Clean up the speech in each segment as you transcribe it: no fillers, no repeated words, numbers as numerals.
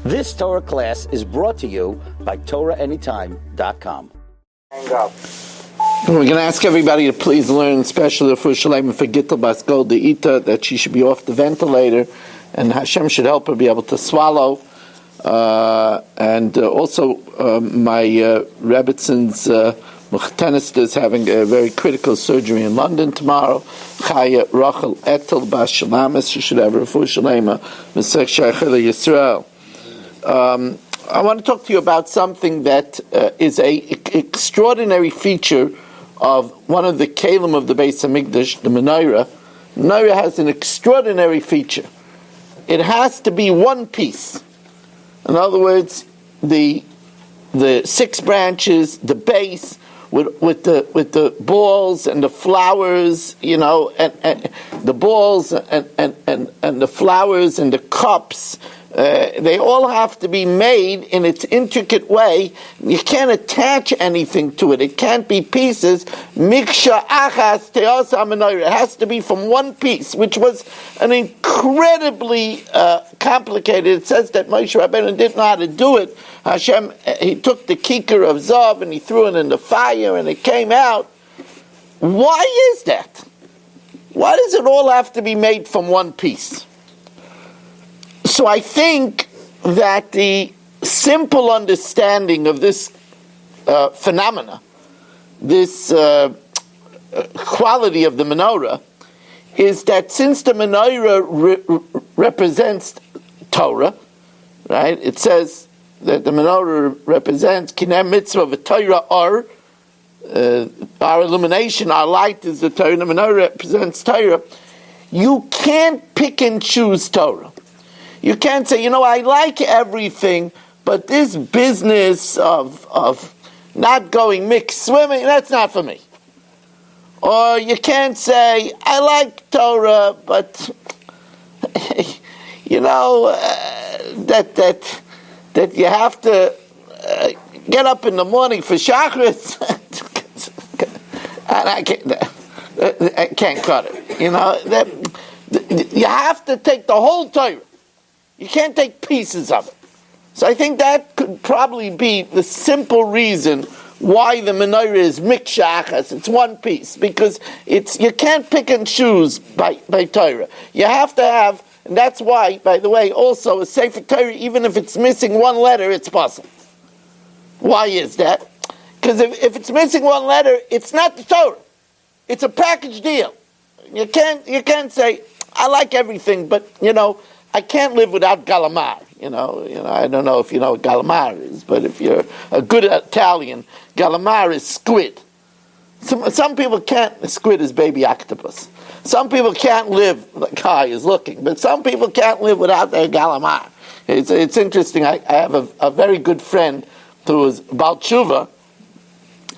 This Torah class is brought to you by TorahAnytime.com. Hang up. We're going to ask everybody to please learn, especially for Shalem and for Gittel Bas Golda Ita, that she should be off the ventilator, and Hashem should help her be able to swallow. And also, my Rebbitzins Muchtenist is having a very critical surgery in London tomorrow. Chaya Rachel Etel Bas Shalamis, she should have a full Shalema, Mesech Shaychel Yisrael. I want to talk to you about something that is an extraordinary feature of one of the Kalim of the Beis HaMikdash, the Menora. Menora has an extraordinary feature. It has to be one piece. In other words, the 6 branches, the base, with the balls and the flowers, and the balls and the flowers and the cups. They all have to be made in its intricate way. You can't attach anything to it. It can't be pieces. Miksha achas te'asa menorah. It has to be from one piece, which was an incredibly complicated. It says that Moshe Rabbeinu didn't know how to do it. Hashem, he took the kikar of Zav and he threw it in the fire and it came out. Why is that? Why does it all have to be made from one piece? So I think that the simple understanding of this phenomena, this quality of the menorah, is that since the menorah represents Torah, right? It says that the menorah represents Kineh Mitzvah v'Torah our illumination, our light is the Torah. The menorah represents Torah. You can't pick and choose Torah. You can't say, I like everything, but this business of not going mixed swimming, that's not for me. Or you can't say, I like Torah, but that you have to get up in the morning for Shachris, and I can't cut it. You have to take the whole Torah. You can't take pieces of it. So I think that could probably be the simple reason why the menorah is mikshachas. It's one piece, because you can't pick and choose by Torah. You have to have, and that's why, by the way, also a Sefer Torah, even if it's missing one letter, it's possible. Why is that? Because if it's missing one letter, it's not the Torah. It's a package deal. You can't say, I like everything, but I can't live without galamar. I don't know if you know what galamar is, but if you're a good Italian, galamar is squid. Some people can't. Squid is baby octopus. Some people can't live. The guy is looking, but some people can't live without their galamar. It's interesting. I have a very good friend who was Baal Tshuva,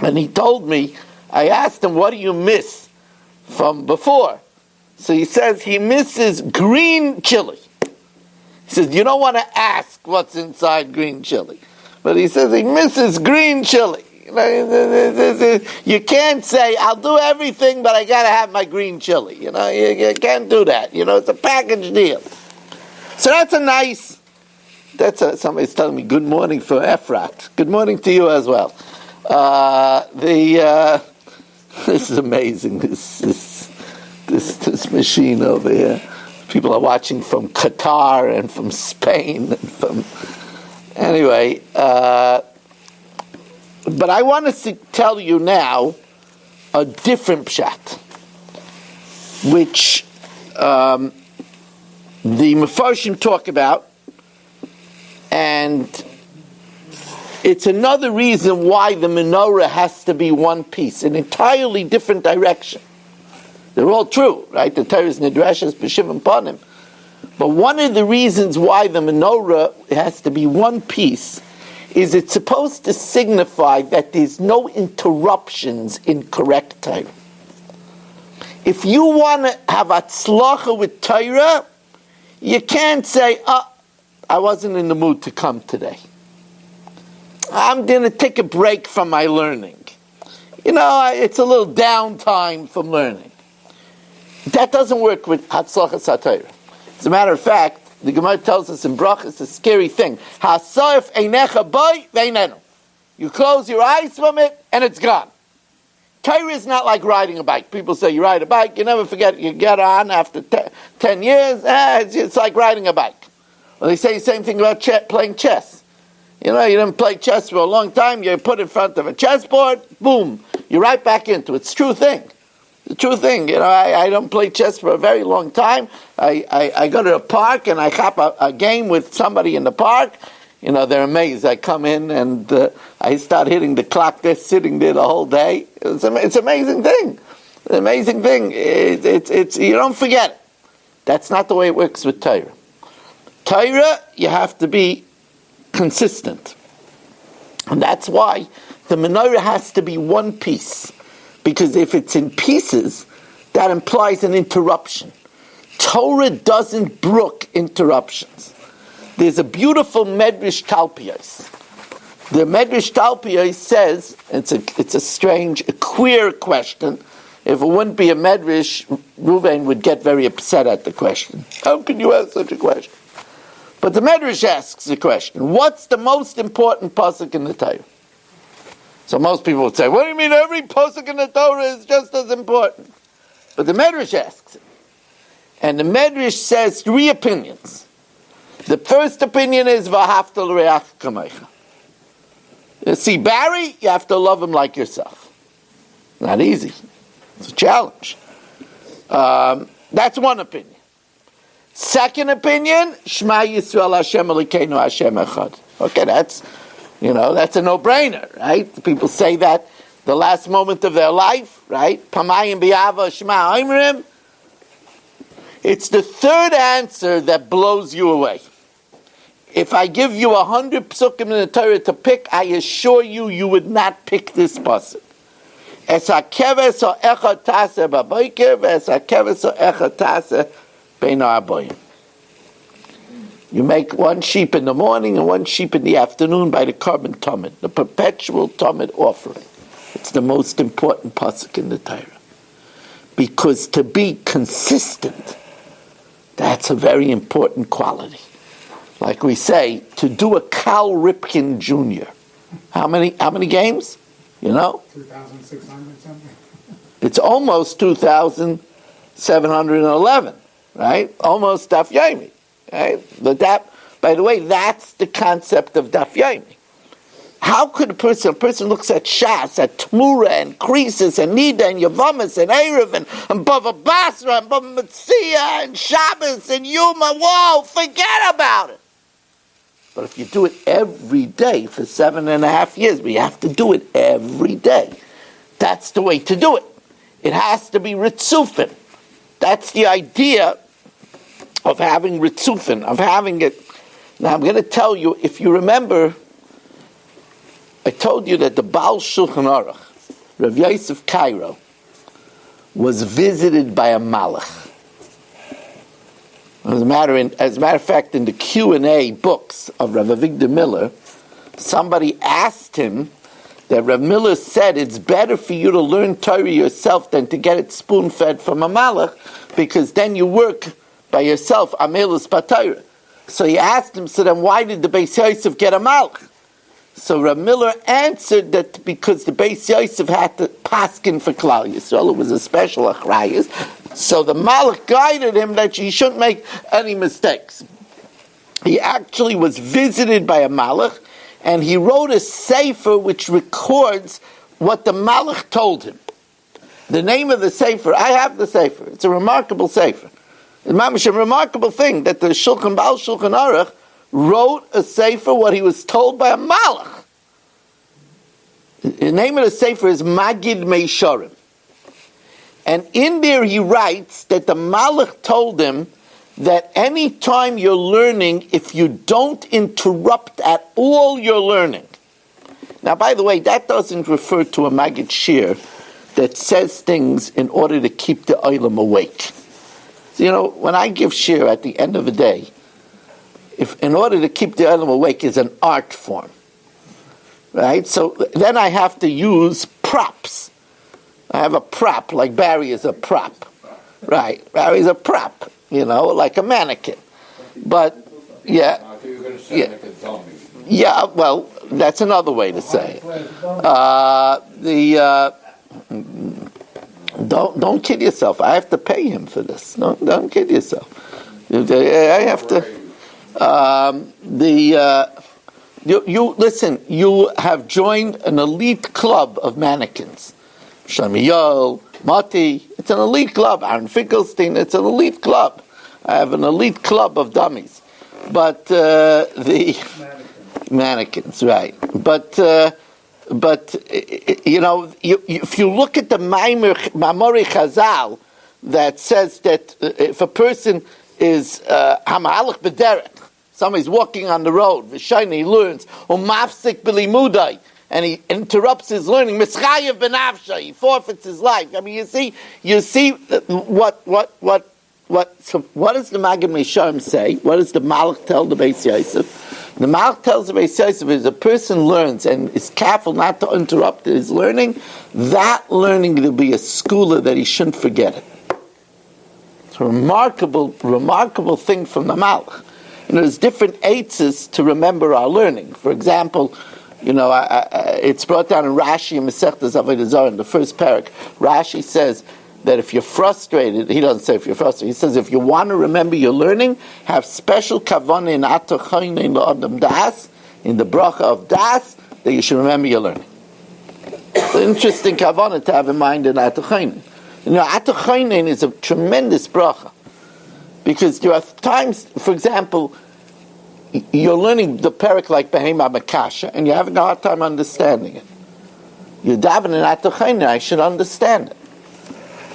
and he told me. I asked him, "What do you miss from before?" So he says he misses green chili. He says, you don't want to ask what's inside green chili. But he says he misses green chili. You can't say, I'll do everything, but I got to have my green chili. You can't do that. It's a package deal. So somebody's telling me, good morning for Efrat. Good morning to you as well. This is amazing, this machine over here. People are watching from Qatar and from Spain and anyway. But I want to tell you now a different pshat, which the Mefarshim talk about, and it's another reason why the menorah has to be one piece, an entirely different direction. They're all true, right? The Torah is Nidrashas B'Shivim Panim. But one of the reasons why the menorah has to be one piece is it's supposed to signify that there's no interruptions in correct Torah. If you want to have atzlacha with Torah, you can't say, I wasn't in the mood to come today. I'm going to take a break from my learning. It's a little downtime from learning. That doesn't work with Hatzlachas HaTorah. As a matter of fact, The Gemara tells us in Brachas, it's a scary thing. Ha'asayif einecha boy ve'einenu. You close your eyes from it, and it's gone. Torah is not like riding a bike. People say you ride a bike, you never forget it. You get on after 10 years, it's like riding a bike. Well, they say the same thing about playing chess. You know, you didn't play chess for a long time, you're put in front of a chessboard, boom, you're right back into it. It's a true thing. It's a true thing. You know, I don't play chess for a very long time. I go to a park and I hop a game with somebody in the park. You know, they're amazed. I come in and I start hitting the clock. They're sitting there the whole day. It's an amazing thing. It's an amazing thing. It's you don't forget it. That's not the way it works with Torah. Torah, you have to be consistent. And that's why the Menora has to be one piece. Because if it's in pieces, that implies an interruption. Torah doesn't brook interruptions. There's a beautiful Medrash Talpios. The Medrash Talpios says, it's a strange, a queer question. If it wouldn't be a Medrash, Ruvain would get very upset at the question. How can you ask such a question? But the Medrash asks the question, what's the most important pasuk in the Torah? So most people would say, what do you mean every pasuk in the Torah is just as important? But the Medrash asks it. And the Medrash says 3 opinions. The first opinion is v'ahavta l'reach kamecha. You see Barry, you have to love him like yourself. Not easy. It's a challenge. That's one opinion. Second opinion, Shema Yisrael Hashem Elokeinu Hashem Echad. Okay, that's a no-brainer, right? People say that the last moment of their life, right? Pamayim b'yava Shema Oimrim. It's the third answer that blows you away. If I give you 100 psukim in the Torah to pick, I assure you, you would not pick this pasuk. Es hakeves ha'echad taseh b'boker, v'es hakeves ha'echad taseh bein ha'arboim. You make one sheep in the morning and one sheep in the afternoon by the carbon tumid, the perpetual tumid offering. It's the most important pasuk in the Torah. Because to be consistent, that's a very important quality. Like we say, to do a Cal Ripken Jr. How many games? You know? 2,600 something. It's almost 2,711, right? Almost Daf Yomi, right? But that, by the way, that's the concept of Daf Yomi. How could a person looks at Shas, at Tmura, and Krisis, and Nida, and Yavamas, and Erev, and Bava Basra, and Bava Metzia, and Shabbos, and Yuma, whoa, forget about it. But if you do it every day for 7.5 years, we have to do it every day. That's the way to do it. It has to be ritzufin. That's the idea of having ritzufin, of having it. Now I'm going to tell you, if you remember, I told you that the Baal Shulchan Aruch, Rav Yosef Cairo, was visited by a malach. As a matter of fact, in the Q&A books of Rav Avigdor Miller, somebody asked him that Rav Miller said it's better for you to learn Torah yourself than to get it spoon-fed from a malach, because then you work by yourself, amelus patayra. So he asked him, so then why did the Beis Yosef get a malach? So Rav Miller answered that because the Beis Yosef had to paskin for Klal Yisrael, it was a special achrayus. So the Malach guided him that he shouldn't make any mistakes. He actually was visited by a Malach, and he wrote a sefer which records what the Malach told him. The name of the sefer, I have the sefer. It's a remarkable sefer. It's a remarkable thing that the Baal Shulchan Aruch wrote a sefer what he was told by a Malach. The name of the sefer is Magid Meisharim. And in there he writes that the Malach told him that any time you're learning, if you don't interrupt at all your learning. Now, by the way, that doesn't refer to a Magid Shir that says things in order to keep the Olam awake. So, you know, when I give Shir at the end of the day, if in order to keep the Olam awake is an art form, right? So then I have to use props. I have a prop, like Barry is a prop. Right, Barry's a prop, like a mannequin. But yeah, I think you're going to say like a dummy. yeah. Well, that's another way to say it. Don't kid yourself. I have to pay him for this. Don't kid yourself. I have to. You listen. You have joined an elite club of mannequins. Shamiyol, Mati. It's an elite club. Aaron Finkelstein. It's an elite club. I have an elite club of dummies. But the mannequins, right? But you know, if you look at the Mamori Chazal that says that if a person is Hamalach B'derech, somebody's walking on the road, V'shayna, he learns, Mafsik B'limudai, and he interrupts his learning, Mischayev B'nafsha, he forfeits his life. I mean, you see what does the Maggid Mesharim say? What does the Malach tell the Beis Yosef? The Malach tells the Beis Yosef, if a person learns and is careful not to interrupt his learning, that learning will be a schooler that he shouldn't forget it. It's a remarkable thing from the Malach. And there's different eitzes to remember our learning. For example, you know, it's brought down in Rashi and Masechtas Avodah Zarah in the first parak. Rashi says that if you're frustrated, he doesn't say if you're frustrated, he says if you want to remember your learning, have special kavanah in atochaynein la'adam das, in the bracha of das, that you should remember your learning. It's an interesting kavanah to have in mind in atochaynein. You know, atochaynein is a tremendous bracha, because there are times, for example, you're learning the parak like Behema Makasha, and you're having a hard time understanding it. You're davening in atochaynein, I should understand it.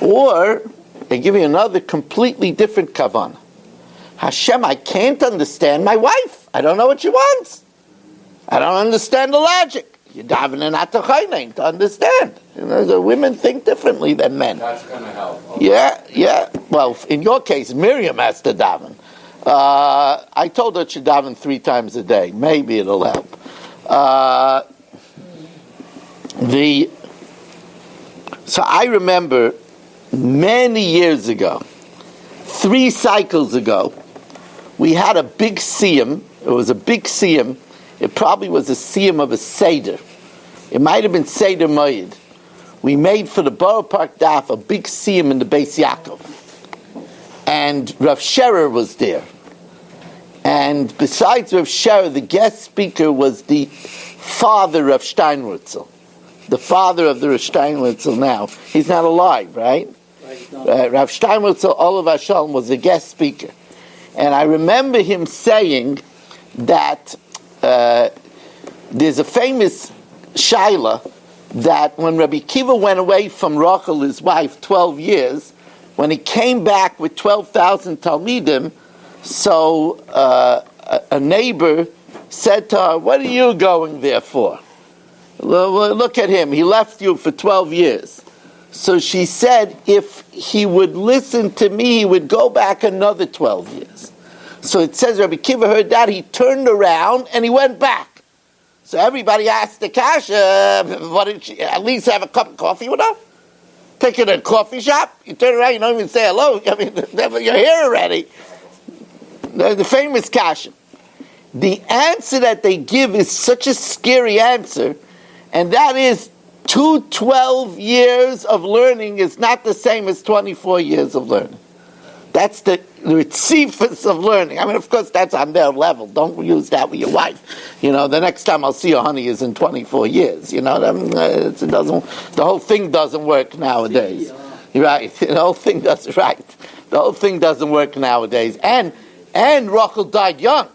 Or, they give you another completely different kavanah. Hashem, I can't understand my wife. I don't know what she wants. I don't understand the logic. You're davening atochaynein to understand. You know, the women think differently than men. That's going to help. Okay. Yeah. Well, in your case, Miriam has to daven. I told her to daven 3 times a day. Maybe it'll help. So I remember many years ago, 3 cycles ago, we had a big siyum. It was a big siyum. It probably was a siyum of a seder. It might have been seder moed. We made for the Borough Park Daf a big siyum in the Beis Yaakov, and Rav Scherer was there. And besides Rav Scherer, the guest speaker was the father of Steinwurzel, the father of the Rav Steinwurzel. Now he's not alive, right? Rav Steinwurzel Olav Hashalom was a guest speaker, and I remember him saying that there's a famous shaila that when Rabbi Kiva went away from Rachel, his wife, 12 years, when he came back with 12,000 Talmidim, so a neighbor said to her, "What are you going there for? Look at him, he left you for 12 years. So she said, if he would listen to me, he would go back another 12 years. So it says Rabbi Kiva heard that, he turned around and he went back. So everybody asked the kasha, what did she, at least have a cup of coffee with her? Take her to a coffee shop, you turn around, you don't even say hello, I mean, you're here already. The famous kasha. The answer that they give is such a scary answer, and that is 12 years of learning is not the same as 24 years of learning. That's the receivers of learning. I mean, of course, that's on their level. Don't use that with your wife. You know, the next time I'll see you, honey, is in 24 years. You know, the whole thing doesn't work nowadays. Right? The whole thing doesn't. Right? The whole thing doesn't work nowadays. And Rachel died young.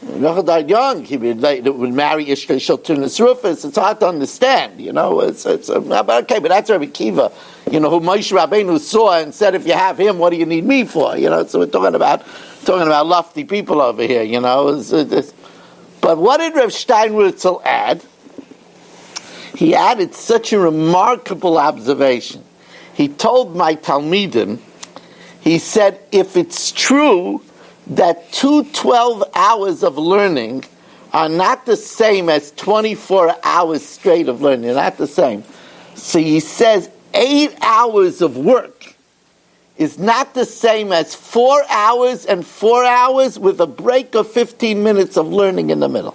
Rachel died young. He would marry Ishka Shaltunis Rufus. It's hard to understand, you know. But okay, but that's Rabbi Kiva, you know, who Moshe Rabbeinu saw and said, if you have him, what do you need me for? You know, so we're talking about lofty people over here, you know. But what did Rav Steinwurzel add? He added such a remarkable observation. He told my Talmidim, he said, if it's true that 12 hours of learning are not the same as 24 hours straight of learning. They're not the same. So he says 8 hours of work is not the same as 4 hours and 4 hours with a break of 15 minutes of learning in the middle.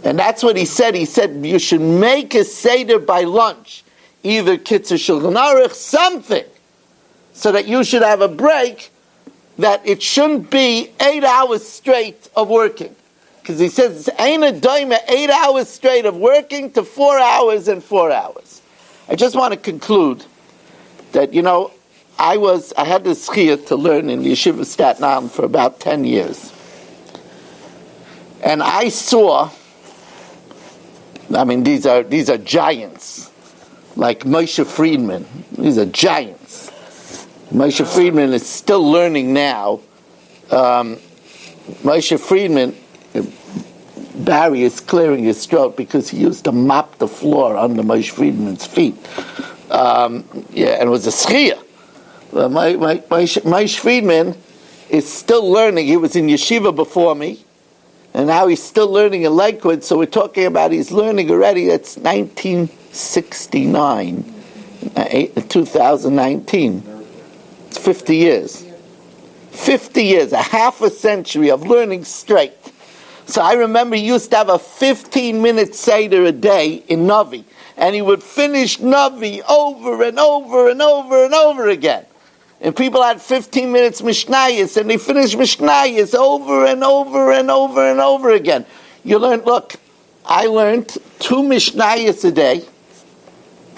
And that's what he said. He said you should make a Seder by lunch, either Kitzur Shulchan Aruch, something, so that you should have a break, that it shouldn't be 8 hours straight of working. Because he says, ain't a doima 8 hours straight of working to 4 hours and 4 hours. I just want to conclude that, I had this chiyah to learn in the Yeshiva of Staten Island for about 10 years. And I saw, these are giants, like Moshe Friedman. These are giants. Moshe Friedman is still learning now. Moshe Friedman, Barry is clearing his throat because he used to mop the floor under Moshe Friedman's feet. And it was a schia. Moshe Friedman is still learning. He was in yeshiva before me, and now he's still learning in Lakewood. So we're talking about he's learning already. That's 1969, 2019. It's 50 years. 50 years, a half a century of learning straight. So I remember he used to have a 15-minute Seder a day in Navi. And he would finish Navi over and over and over and over again. And people had 15 minutes Mishnayos, and they finished Mishnayos over and over and over and over again. You learn, look, I learned 2 Mishnayos a day.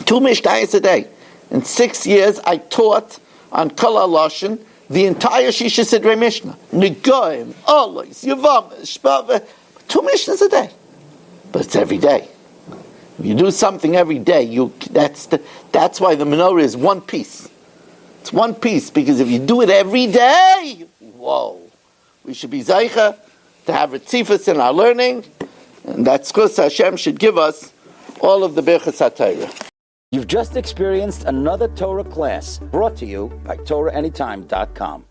2 Mishnayos a day. In 6 years, I taught on Kol HaLashon the entire Shisha Sidrei Mishnah. Negoim, Olos, Yevamos, Shpava. 2 Mishnahs a day. But it's every day. If you do something every day, that's why the Menora is one piece. It's one piece, because if you do it every day, whoa, we should be Zaycha to have Ritzifus in our learning, and that's because Hashem should give us all of the Birchas HaTorah. You've just experienced another Torah class brought to you by TorahAnytime.com.